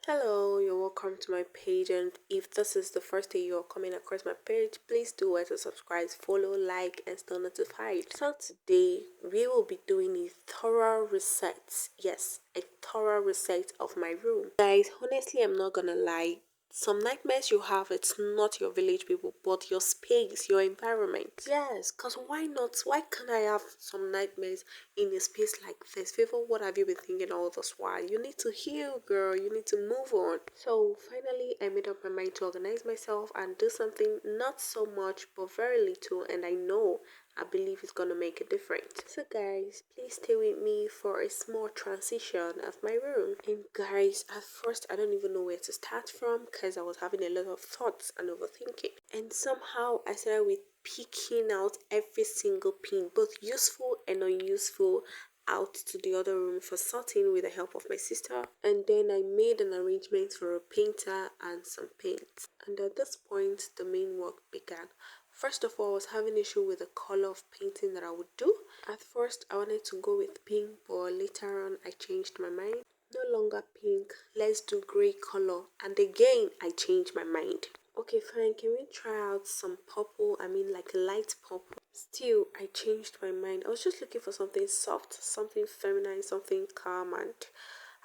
Hello, you're welcome to my page, and if this is the first day you're coming across my page, please do well to subscribe, follow, like, and stay notified. So today we will be doing a thorough reset. Yes, a thorough reset of my room. Guys, honestly, I'm not gonna lie. Some nightmares you have, it's not your village people, but your space, your environment. Yes, because why not? Why can't I have some nightmares in a space like this? Favor, what have you been thinking all this while? You need to heal, girl. You need to move on. So finally, I made up my mind to organize myself and do something not so much, but very little. And I believe it's gonna make a difference. So guys, please stay with me for a small transition of my room. And guys, at first I don't even know where to start from because I was having a lot of thoughts and overthinking. And somehow I started with picking out every single pin, both useful and unuseful, out to the other room for sorting with the help of my sister. And then I made an arrangement for a painter and some paint. And at this point the main work began. First of all, I was having issue with the color of painting that I would do. At first I wanted to go with pink, but later on I changed my mind. No longer pink, let's do gray color. And again I changed my mind. Okay, fine, can we try out some purple? I mean like light purple. Still, I changed my mind. I was just looking for something soft, something feminine, something calm, and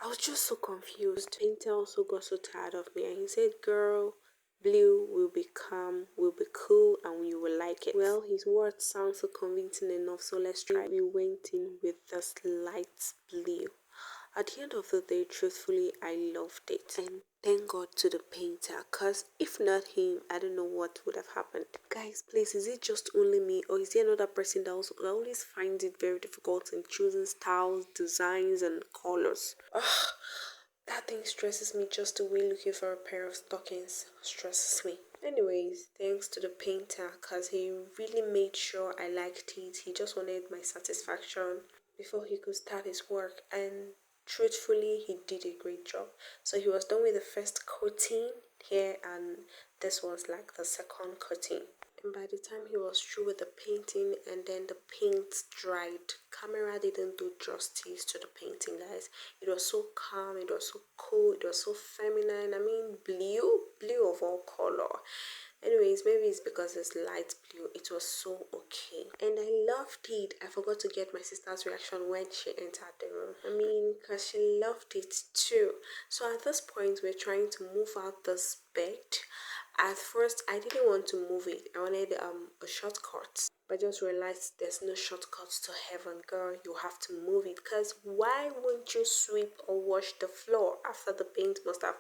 I was just so confused. Painter also got so tired of me and he said, girl, blue will be calm, will be cool, and you will like it. Well, his words sound so convincing enough, so let's try. We went in with this light blue. At the end of the day, truthfully, I loved it. And thank God to the painter, because if not him, I don't know what would have happened. Guys, please, is it just only me, or is there another person that always finds it very difficult in choosing styles, designs, and colors? Ugh, that thing stresses me just the way looking for a pair of stockings stresses me. Anyways, thanks to the painter, because he really made sure I liked it. He just wanted my satisfaction before he could start his work, and truthfully he did a great job. So he was done with the first coating here, and this was like the second coating. And by the time he was through with the painting and then the paint dried, camera didn't do justice to the painting, guys. It was so calm, it was so cool, it was so feminine. I mean, blue of all color. Anyways, maybe it's because it's light blue. It was so okay. And I loved it. I forgot to get my sister's reaction when she entered the room. I mean, because she loved it too. So at this point, we're trying to move out this bed. At first, I didn't want to move it. I wanted a shortcut. But I just realized there's no shortcuts to heaven, girl. You have to move it. Because why won't you sweep or wash the floor after the paint must have,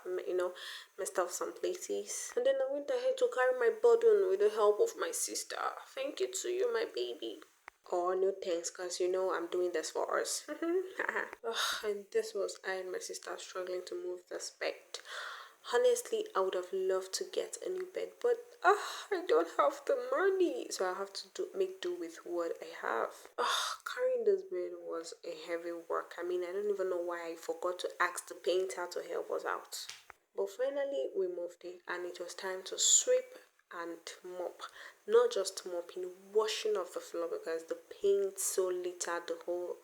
messed up some places? And then I went ahead to carry my burden with the help of my sister. Thank you to you, my baby. Oh, no thanks, because I'm doing this for us. Ugh, and this was I and my sister struggling to move this bed. Honestly, I would have loved to get a new bed, but I don't have the money, so I have to make do with what I have. Carrying this bed was a heavy work. I mean, I don't even know why I forgot to ask the painter to help us out. But finally, we moved it, and it was time to sweep and mop. Not just mopping, washing of the floor, because the paint so littered the whole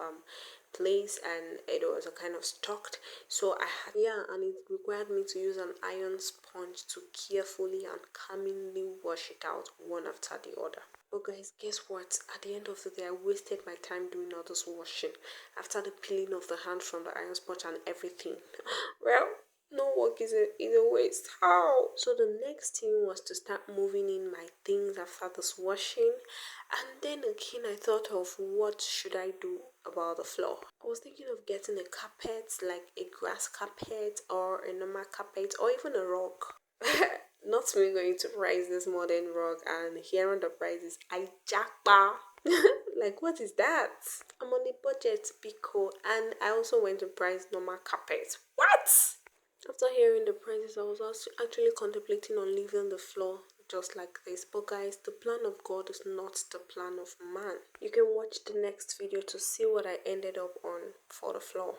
place, and it was a kind of stocked. So I had, yeah, and it required me to use an iron sponge to carefully and calmly wash it out one after the other. But guys, guess what? At the end of the day, I wasted my time doing all this washing after the peeling of the hand from the iron sponge and everything. Well, no work is a waste. How? So the next thing was to start moving in my things after this washing. And then again, I thought of what should I do about the floor. I was thinking of getting a carpet, like a grass carpet or a normal carpet or even a rug. Not me going to price this modern rug and hearing the prices, I jackpot. Like, what is that? I'm on a budget, Pico, and I also went to price normal carpet. What? After hearing the prices, I was also actually contemplating on leaving the floor just like this. But guys, the plan of God is not the plan of man. You can watch the next video to see what I ended up on for the floor.